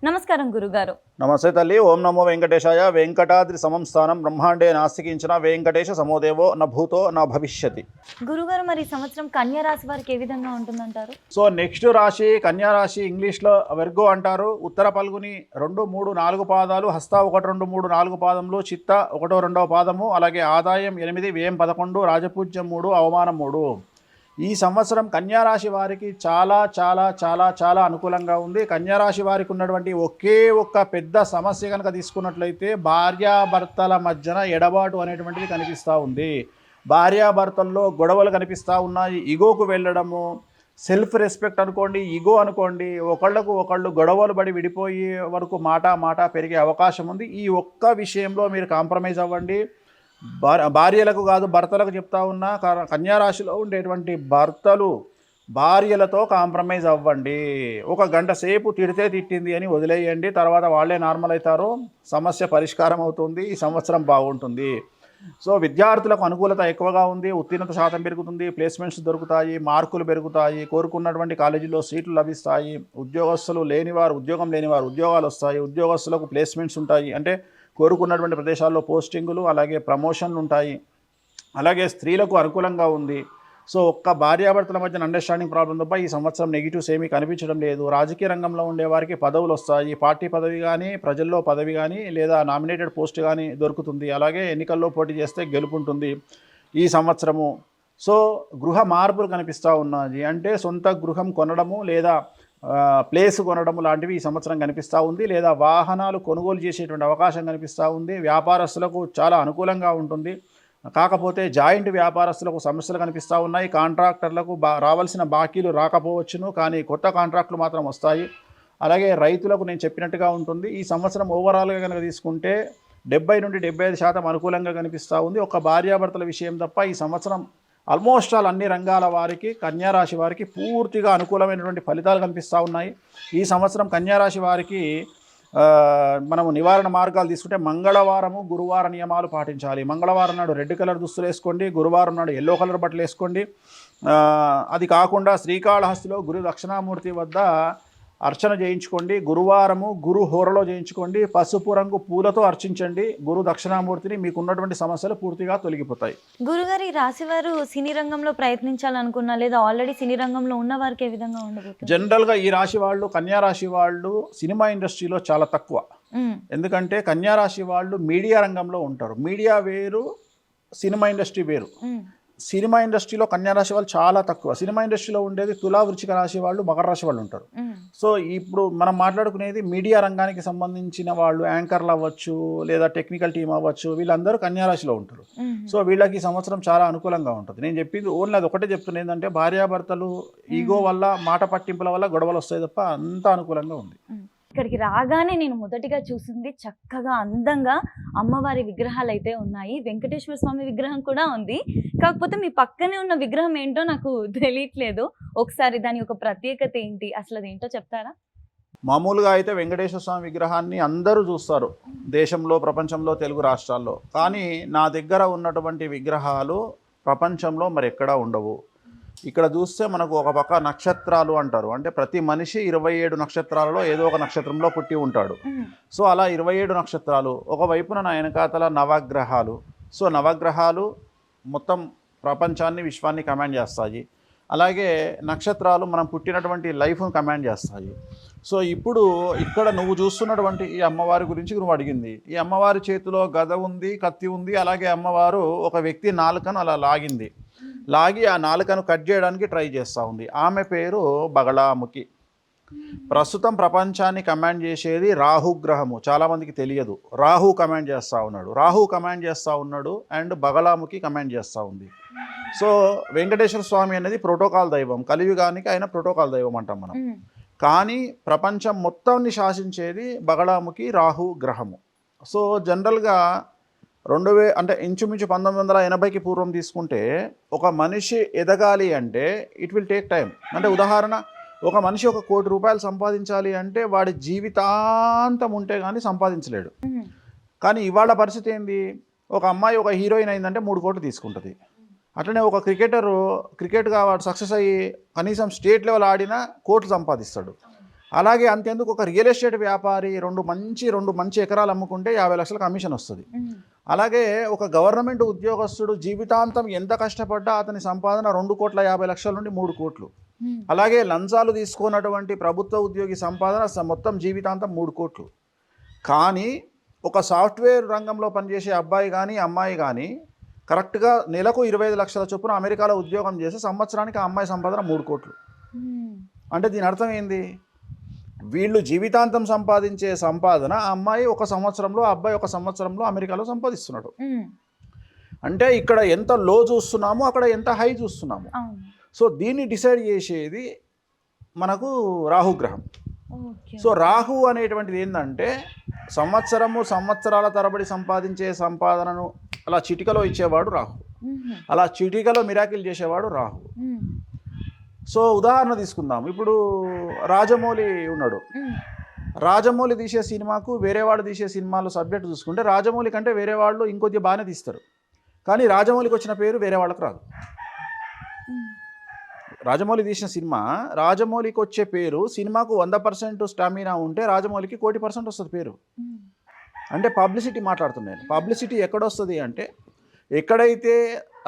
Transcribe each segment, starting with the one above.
నమస్కారం గురుగారు. నమస్తే తల్లి. ఓం నమో వెంకటేశాయ. వెంకటాద్రి సమం స్థానం బ్రహ్మాండే నాస్తికించిన వెంకటేశ సమోదేవో న భూతో నా భవిష్యతి. గురుగారు, మరి ఈ సంవత్సరం కన్యా రాశి వారికి ఏ విధంగా ఉంటుందంటారు? సో నెక్స్ట్ రాశి కన్యా రాశి, ఇంగ్లీష్లో వెర్గో అంటారు. ఉత్తర పల్గుని 2, 3, 4 పాదాలు, హస్త 1, 2, 3, 4 పాదములు, చిత్త 1, 2 పాదము, అలాగే ఆదాయం 8, వ్యయం 11, రాజపూజ్యం 3, అవమానం 3. ఈ సంవత్సరం కన్యారాశి వారికి చాలా చాలా చాలా చాలా అనుకూలంగా ఉంది. కన్యారాశి వారికి ఉన్నటువంటి ఒకే ఒక్క పెద్ద సమస్య కనుక తీసుకున్నట్లయితే భార్యాభర్తల మధ్యన ఎడబాటు అనేటువంటిది కనిపిస్తూ ఉంది. భార్యాభర్తల్లో గొడవలు కనిపిస్తూ ఉన్నాయి. ఈగోకు వెళ్ళడము, సెల్ఫ్ రెస్పెక్ట్ అనుకోండి, ఈగో అనుకోండి, ఒకళ్ళకు ఒకళ్ళు గొడవలు పడి విడిపోయే వరకు మాట పెరిగే అవకాశం ఉంది. ఈ ఒక్క విషయంలో మీరు కాంప్రమైజ్ అవ్వండి. భార్యలకు కాదు భర్తలకు చెప్తా ఉన్నా, కన్యారాశిలో ఉండేటువంటి భర్తలు భార్యలతో కాంప్రమైజ్ అవ్వండి. 1 గంట సేపు తిట్టింది అని వదిలేయండి. తర్వాత వాళ్ళే నార్మల్ అవుతారు, సమస్య పరిష్కారం అవుతుంది. ఈ సంవత్సరం బాగుంటుంది. సో విద్యార్థులకు అనుకూలత ఎక్కువగా ఉంది. ఉత్తీర్ణత శాతం పెరుగుతుంది, ప్లేస్మెంట్స్ దొరుకుతాయి, మార్కులు పెరుగుతాయి, కోరుకున్నటువంటి కాలేజీలో సీట్లు లభిస్తాయి. ఉద్యోగస్తులు లేనివారు ఉద్యోగాలు వస్తాయి. ఉద్యోగస్తులకు ప్లేస్మెంట్స్ ఉంటాయి, అంటే కోరుకున్నటువంటి ప్రదేశాల్లో పోస్టింగులు, అలాగే ప్రమోషన్లు ఉంటాయి. అలాగే స్త్రీలకు అనుకూలంగా ఉంది. సో ఒక్క భార్యాభర్తల మధ్య అండర్స్టాండింగ్ ప్రాబ్లం తప్ప ఈ సంవత్సరం నెగిటివ్స్ ఏమీ కనిపించడం లేదు. రాజకీయ రంగంలో ఉండే వారికి పదవులు వస్తాయి. పార్టీ పదవి కానీ, ప్రజల్లో పదవి కానీ, లేదా నామినేటెడ్ పోస్ట్ కానీ దొరుకుతుంది. అలాగే ఎన్నికల్లో పోటీ చేస్తే గెలుపుంటుంది ఈ సంవత్సరము. సో గృహ మార్పులు కనిపిస్తూ ఉన్నాయి, అంటే సొంత గృహం కొనడము లేదా ప్లేస్ కొనడం లాంటివి ఈ సంవత్సరం కనిపిస్తూ ఉంది. లేదా వాహనాలు కొనుగోలు చేసేటువంటి అవకాశం కనిపిస్తూ ఉంది. వ్యాపారస్తులకు చాలా అనుకూలంగా ఉంటుంది. కాకపోతే జాయింట్ వ్యాపారస్తులకు సమస్యలు కనిపిస్తూ ఉన్నాయి. కాంట్రాక్టర్లకు రావాల్సిన బాకీలు రాకపోవచ్చును, కానీ కొత్త కాంట్రాక్టులు మాత్రం వస్తాయి. అలాగే రైతులకు నేను చెప్పినట్టుగా ఉంటుంది. ఈ సంవత్సరం ఓవరాల్గా కనుక తీసుకుంటే 70 నుండి 75% అనుకూలంగా కనిపిస్తూ ఉంది. ఒక భార్యాభర్తల విషయం తప్ప ఈ సంవత్సరం ఆల్మోస్ట్ ఆల్ అన్ని రంగాల వారికి, కన్యారాశి వారికి పూర్తిగా అనుకూలమైనటువంటి ఫలితాలు కనిపిస్తూ ఉన్నాయి. ఈ సంవత్సరం కన్యారాశి వారికి మనము నివారణ మార్గాలు తీసుకుంటే మంగళవారము, గురువార నియమాలు పాటించాలి. మంగళవారం నాడు రెడ్ కలర్ దుస్తులు వేసుకోండి, గురువారం నాడు ఎల్లో కలర్ బట్టలు వేసుకోండి. అది కాకుండా శ్రీకాళహస్తిలో గురు దక్షిణామూర్తి వద్ద అర్చన చేయించుకోండి. గురువారము గురు హోరలో చేయించుకోండి. పసుపు రంగు పూలతో అర్చించండి గురు దక్షిణామూర్తిని. మీకు ఉన్నటువంటి సమస్యలు పూర్తిగా తొలగిపోతాయి. గురుగారు, ఈ రాశి వారు సినీ రంగంలో ప్రయత్నించాలనుకున్నా లేదా ఆల్రెడీ సినీ రంగంలో ఉన్న వారికి ఏ విధంగా ఉండబోతుంది? జనరల్గా ఈ రాశి వాళ్ళు, కన్యా రాశి వాళ్ళు సినిమా ఇండస్ట్రీలో చాలా తక్కువ. ఎందుకంటే కన్యా రాశి వాళ్ళు మీడియా రంగంలో ఉంటారు. మీడియా వేరు, సినిమా ఇండస్ట్రీ వేరు. సినిమా ఇండస్ట్రీలో కన్యారాశి వాళ్ళు చాలా తక్కువ. సినిమా ఇండస్ట్రీలో ఉండేది తులా, వృశ్చిక రాశి వాళ్ళు, మకర రాశి వాళ్ళు ఉంటారు. సో ఇప్పుడు మనం మాట్లాడుకునేది మీడియా రంగానికి సంబంధించిన వాళ్ళు, యాంకర్లు అవ్వచ్చు లేదా టెక్నికల్ టీం అవ్వచ్చు, వీళ్ళందరూ కన్యారాశిలో ఉంటారు. సో వీళ్ళకి ఈ సంవత్సరం చాలా అనుకూలంగా ఉంటుంది. నేను చెప్పింది ఓన్లీ అది ఒకటే చెప్తున్నా, ఏంటంటే భార్యాభర్తలు ఈగో వల్ల, మాట పట్టింపుల వల్ల గొడవలు వస్తాయి తప్ప అంత అనుకూలంగా ఉంది. ఇక్కడికి రాగానే నేను మొదటిగా చూసింది చక్కగా అందంగా అమ్మవారి విగ్రహాలు అయితే ఉన్నాయి. వెంకటేశ్వర స్వామి విగ్రహం కూడా ఉంది. కాకపోతే మీ పక్కనే ఉన్న విగ్రహం ఏంటో నాకు తెలియట్లేదు. ఒకసారి దాని యొక్క ప్రత్యేకత ఏంటి, అసలు అదేంటో చెప్తారా? మామూలుగా అయితే వెంకటేశ్వర స్వామి విగ్రహాన్ని అందరూ చూస్తారు దేశంలో, ప్రపంచంలో, తెలుగు రాష్ట్రాల్లో. కానీ నా దగ్గర ఉన్నటువంటి విగ్రహాలు ప్రపంచంలో మరి ఎక్కడా ఉండవు. ఇక్కడ చూస్తే మనకు ఒక పక్క నక్షత్రాలు అంటారు, అంటే ప్రతి మనిషి 27 నక్షత్రాలలో ఏదో ఒక నక్షత్రంలో పుట్టి ఉంటాడు. సో అలా 27 నక్షత్రాలు, ఒకవైపున నా వెనకాతల నవగ్రహాలు. సో నవగ్రహాలు మొత్తం ప్రపంచాన్ని, విశ్వాన్ని కమాండ్ చేస్తాయి. అలాగే నక్షత్రాలు మనం పుట్టినటువంటి లైఫ్ను కమాండ్ చేస్తాయి. సో ఇప్పుడు ఇక్కడ నువ్వు చూస్తున్నటువంటి ఈ అమ్మవారి గురించి నువ్వు అడిగింది. ఈ అమ్మవారి చేతిలో గద ఉంది, కత్తి ఉంది. అలాగే అమ్మవారు ఒక వ్యక్తి నాలుకను అలా లాగి ఆ నాలుకను కట్ చేయడానికి ట్రై చేస్తూ ఉంది. ఆమె పేరు బగళాముఖి. ప్రస్తుతం ప్రపంచాన్ని కమాండ్ చేసేది రాహుగ్రహము. చాలామందికి తెలియదు. రాహు కమాండ్ చేస్తూ ఉన్నాడు అండ్ బగళాముఖి కమాండ్ చేస్తూ ఉంది. సో వెంకటేశ్వర స్వామి అనేది ప్రోటోకాల్ దైవం, కలియుగానికి ఆయన ప్రోటోకాల్ దైవం అంటాం మనం. కానీ ప్రపంచం మొత్తాన్ని శాసించేది బగళాముఖి, రాహు గ్రహము. సో జనరల్గా అంటే ఇంచుమించు 1980కి పూర్వం తీసుకుంటే ఒక మనిషి ఎదగాలి అంటే ఇట్ విల్ టేక్ టైం. అంటే ఉదాహరణ, ఒక మనిషి 1 కోటి రూపాయలు సంపాదించాలి అంటే వాడి జీవితాంతం ఉంటే కానీ సంపాదించలేడు. కానీ ఇవాళ పరిస్థితి ఏంది, ఒక అమ్మాయి ఒక హీరోయిన్ అయిందంటే 3 కోట్లు తీసుకుంటుంది. అట్లనే ఒక క్రికెట్గా వాడు సక్సెస్ అయ్యి కనీసం స్టేట్ లెవెల్ ఆడినా కోట్లు సంపాదిస్తాడు. అలాగే అంతేందుకు ఒక రియల్ ఎస్టేట్ వ్యాపారి రెండు మంచి ఎకరాలు అమ్ముకుంటే 50 లక్షల కమిషన్ వస్తుంది. అలాగే ఒక గవర్నమెంట్ ఉద్యోగస్తుడు జీవితాంతం ఎంత కష్టపడ్డా అతని సంపాదన 2,50,00,000 నుండి 3 కోట్లు. అలాగే లంచాలు తీసుకున్నటువంటి ప్రభుత్వ ఉద్యోగి సంపాదన మొత్తం జీవితాంతం 3 కోట్లు. కానీ ఒక సాఫ్ట్వేర్ రంగంలో పనిచేసే అబ్బాయి కానీ అమ్మాయి కానీ కరెక్ట్గా నెలకు 25 లక్షల చొప్పున అమెరికాలో ఉద్యోగం చేసి సంవత్సరానికి ఆ అమ్మాయి సంపాదన 3 కోట్లు. అంటే దీని అర్థం ఏంది? వీళ్ళు జీవితాంతం సంపాదించే సంపాదన ఆ అమ్మాయి ఒక సంవత్సరంలో, ఆ అబ్బాయి ఒక సంవత్సరంలో అమెరికాలో సంపాదిస్తున్నాడు. అంటే ఇక్కడ ఎంత లో చూస్తున్నామో అక్కడ ఎంత హై చూస్తున్నాము. సో దీన్ని డిసైడ్ చేసేది మనకు రాహుగ్రహం. సో రాహు అనేటువంటిది ఏంటంటే సంవత్సరాల తరబడి సంపాదించే సంపాదనను అలా చిటికలో ఇచ్చేవాడు రాహు, అలా చిటికలో మిరాకిల్ చేసేవాడు రాహు. సో ఉదాహరణ తీసుకుందాం. ఇప్పుడు రాజమౌళి ఉన్నాడు. రాజమౌళి తీసే సినిమాకు వేరే వాడు తీసే సినిమాలో సబ్జెక్ట్ చూసుకుంటే రాజమౌళి కంటే వేరే వాళ్ళు ఇంకొద్ది బాగానే తీస్తారు. కానీ రాజమౌళికి వచ్చిన పేరు వేరే వాళ్ళకు రాదు. రాజమౌళి తీసిన సినిమా, రాజమౌళికి వచ్చే పేరు, సినిమాకు 100% స్టామినా ఉంటే రాజమౌళికి 1,00,00,000% వస్తుంది పేరు. అంటే పబ్లిసిటీ మాట్లాడుతున్నాను. పబ్లిసిటీ ఎక్కడొస్తుంది అంటే ఎక్కడైతే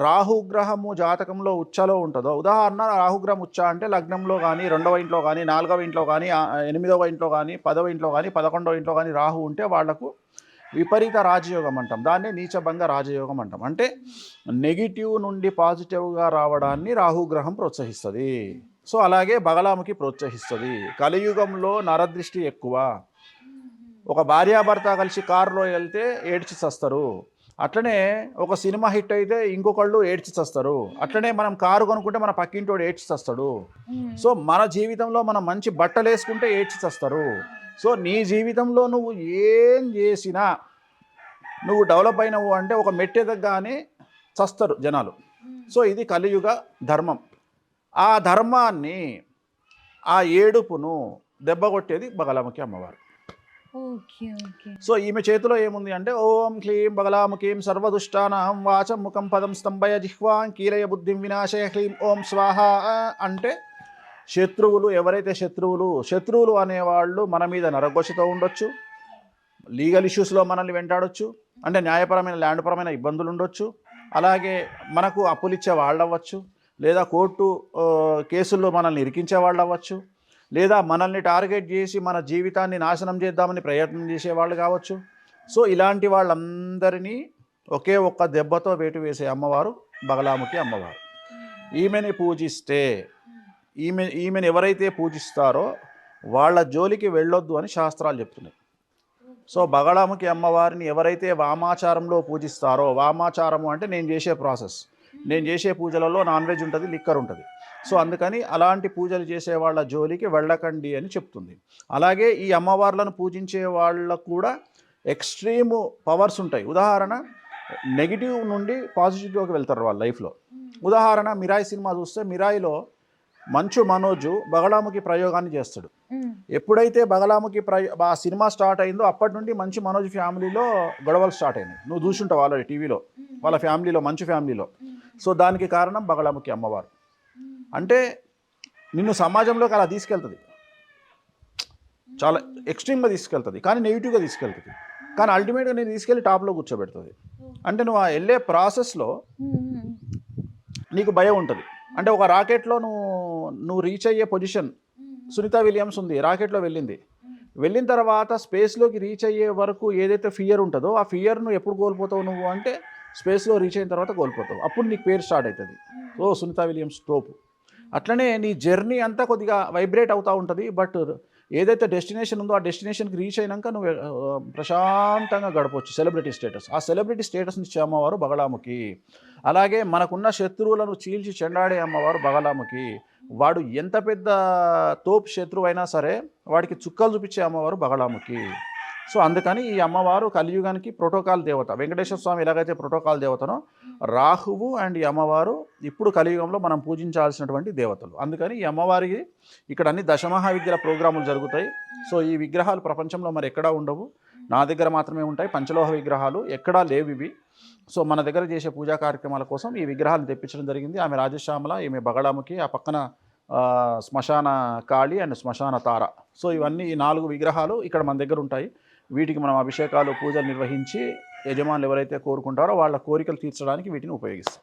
రాహుగ్రహము జాతకంలో ఉచ్చలో ఉంటుందో, ఉదాహరణ రాహుగ్రహం ఉచ్చ అంటే లగ్నంలో కానీ, 2వ ఇంట్లో కానీ, 4వ ఇంట్లో కానీ, 8వ ఇంట్లో కానీ, 10వ ఇంట్లో కానీ, 11వ ఇంట్లో కానీ రాహు ఉంటే వాళ్లకు విపరీత రాజయోగం అంటాం. దాన్ని నీచభంగ రాజయోగం అంటాం. అంటే నెగిటివ్ నుండి పాజిటివ్గా రావడాన్ని రాహుగ్రహం ప్రోత్సహిస్తుంది. సో అలాగే బగలాముఖి ప్రోత్సహిస్తుంది. కలియుగంలో నరదృష్టి ఎక్కువ. ఒక భార్యాభర్త కలిసి కారులో వెళ్తే ఏడ్చి చస్తారు. అట్లనే ఒక సినిమా హిట్ అయితే ఇంకొకళ్ళు ఏడ్చి చస్తారు. అట్లనే మనం కారు కొనుక్కుంటే మన పక్కింటోడు ఏడ్చి చస్తాడు. సో మన జీవితంలో మనం మంచి బట్టలు వేసుకుంటే ఏడ్చి చస్తారు. సో నీ జీవితంలో నువ్వు ఏం చేసినా నువ్వు డెవలప్ అయినవు అంటే ఒక మెట్టెదగానే చస్తారు జనాలు. సో ఇది కలియుగ ధర్మం. ఆ ధర్మాన్ని, ఆ ఏడుపును దెబ్బకొట్టేది బగలాముఖి అమ్మవారు. సో ఈమె చేతిలో ఏముంది అంటే ఓం క్లీం బగలాముఖీం సర్వదుష్టానాం వాచం ముఖం పదం స్తంభయ జిహ్వాం కీలయ బుద్ధిం వినాశయ క్లీం ఓం స్వాహ అంటే శత్రువులు, ఎవరైతే శత్రువులు అనేవాళ్ళు మన మీద నరఘోషతో ఉండొచ్చు, లీగల్ ఇష్యూస్లో మనల్ని వెంటాడొచ్చు, అంటే న్యాయపరమైన ల్యాండ్పరమైన ఇబ్బందులు ఉండొచ్చు, అలాగే మనకు అప్పులిచ్చే వాళ్ళు అవ్వచ్చు, లేదా కోర్టు కేసుల్లో మనల్ని ఇరికించే వాళ్ళు అవ్వచ్చు, లేదా మనల్ని టార్గెట్ చేసి మన జీవితాన్ని నాశనం చేద్దామని ప్రయత్నం చేసేవాళ్ళు కావచ్చు. సో ఇలాంటి వాళ్ళందరినీ ఒకే ఒక్క దెబ్బతో వేటు వేసే అమ్మవారు బగలాముఖి అమ్మవారు. ఈమెని పూజిస్తే, ఈమెను ఎవరైతే పూజిస్తారో వాళ్ళ జోలికి వెళ్ళొద్దు అని శాస్త్రాలు చెప్తున్నాయి. సో బగలాముఖి అమ్మవారిని ఎవరైతే వామాచారంలో పూజిస్తారో, వామాచారము అంటే నేను చేసే ప్రాసెస్, నేను చేసే పూజలలో నాన్ వెజ్ ఉంటుంది, లిక్కర్ ఉంటుంది. సో అందుకని అలాంటి పూజలు చేసే వాళ్ళ జోలికి వెళ్ళకండి అని చెప్తుంది. అలాగే ఈ అమ్మవార్లను పూజించే వాళ్ళకు కూడా ఎక్స్ట్రీమ్ పవర్స్ ఉంటాయి. ఉదాహరణ నెగిటివ్ నుండి పాజిటివ్లోకి వెళ్తారు వాళ్ళ లైఫ్లో. ఉదాహరణ మిరాయి సినిమా చూస్తే మిరాయిలో మంచు మనోజు బగలాముఖి ప్రయోగాన్ని చేస్తాడు. ఎప్పుడైతే బగలాముఖి ఆ సినిమా స్టార్ట్ అయిందో అప్పటి నుండి మంచు మనోజ్ ఫ్యామిలీలో గొడవలు స్టార్ట్ అయినాయి. నువ్వు చూసుంటావు ఆల్రెడీ టీవీలో, వాళ్ళ ఫ్యామిలీలో, మంచు ఫ్యామిలీలో. సో దానికి కారణం బగలాముఖి అమ్మవారు. అంటే నిన్ను సమాజంలోకి అలా తీసుకెళ్తుంది, చాలా ఎక్స్ట్రీమ్గా తీసుకెళ్తుంది, కానీ నెగిటివ్గా తీసుకెళ్తుంది. కానీ అల్టిమేట్గా నేను తీసుకెళ్ళి టాప్లో కూర్చోబెడుతుంది. అంటే నువ్వు ఆ వెళ్ళే ప్రాసెస్లో నీకు భయం ఉంటుంది. అంటే ఒక రాకెట్లో నువ్వు రీచ్ అయ్యే పొజిషన్, సునీత విలియమ్స్ ఉంది, రాకెట్లో వెళ్ళిన తర్వాత స్పేస్లోకి రీచ్ అయ్యే వరకు ఏదైతే ఫియర్ ఉంటుందో ఆ ఫియర్ను ఎప్పుడు కోల్పోతావు నువ్వు అంటే స్పేస్లో రీచ్ అయిన తర్వాత కోల్పోతావు. అప్పుడు నీకు పేరు స్టార్ట్ అవుతుంది. సో సునీత విలియమ్స్ తోపు. అట్లనే నీ జర్నీ అంతా కొద్దిగా వైబ్రేట్ అవుతూ ఉంటుంది. బట్ ఏదైతే డెస్టినేషన్ ఉందో ఆ డెస్టినేషన్కి రీచ్ అయినాక నువ్వు ప్రశాంతంగా గడపవచ్చు. సెలబ్రిటీ స్టేటస్, ఆ సెలబ్రిటీ స్టేటస్ని ఇచ్చే అమ్మవారు బగలాముఖి. అలాగే మనకున్న శత్రువులను చీల్చి చెండాడే అమ్మవారు బగలాముఖి. వాడు ఎంత పెద్ద తోపు శత్రువు అయినా సరే వాడికి చుక్కలు చూపించే అమ్మవారు బగలాముఖి. సో అందుకని ఈ అమ్మవారు కలియుగానికి ప్రోటోకాల్ దేవత. వెంకటేశ్వర స్వామి ఎలాగైతే ప్రోటోకాల్ దేవతనో రాహువు అండ్ ఈ అమ్మవారు ఇప్పుడు కలియుగంలో మనం పూజించాల్సినటువంటి దేవతలు. అందుకని ఈ అమ్మవారికి ఇక్కడ అన్ని దశమహావిద్యల ప్రోగ్రాములు జరుగుతాయి. సో ఈ విగ్రహాలు ప్రపంచంలో మరి ఎక్కడా ఉండవు, నా దగ్గర మాత్రమే ఉంటాయి. పంచలోహ విగ్రహాలు ఎక్కడా లేవు ఇవి. సో మన దగ్గర చేసే పూజా కార్యక్రమాల కోసం ఈ విగ్రహాలను తెప్పించడం జరిగింది. ఆమె రాజశ్యామల, ఈమె బగలాముఖి, ఆ పక్కన శ్మశాన కాళి అండ్ శ్మశాన తార. సో ఇవన్నీ ఈ 4 విగ్రహాలు ఇక్కడ మన దగ్గర ఉంటాయి. వీటికి మనం అభిషేకాలు పూజలు నిర్వహించి యజమానులు ఎవరైతే కోరుకుంటారో వాళ్ళ కోరికలు తీర్చడానికి వీటిని ఉపయోగిస్తాం.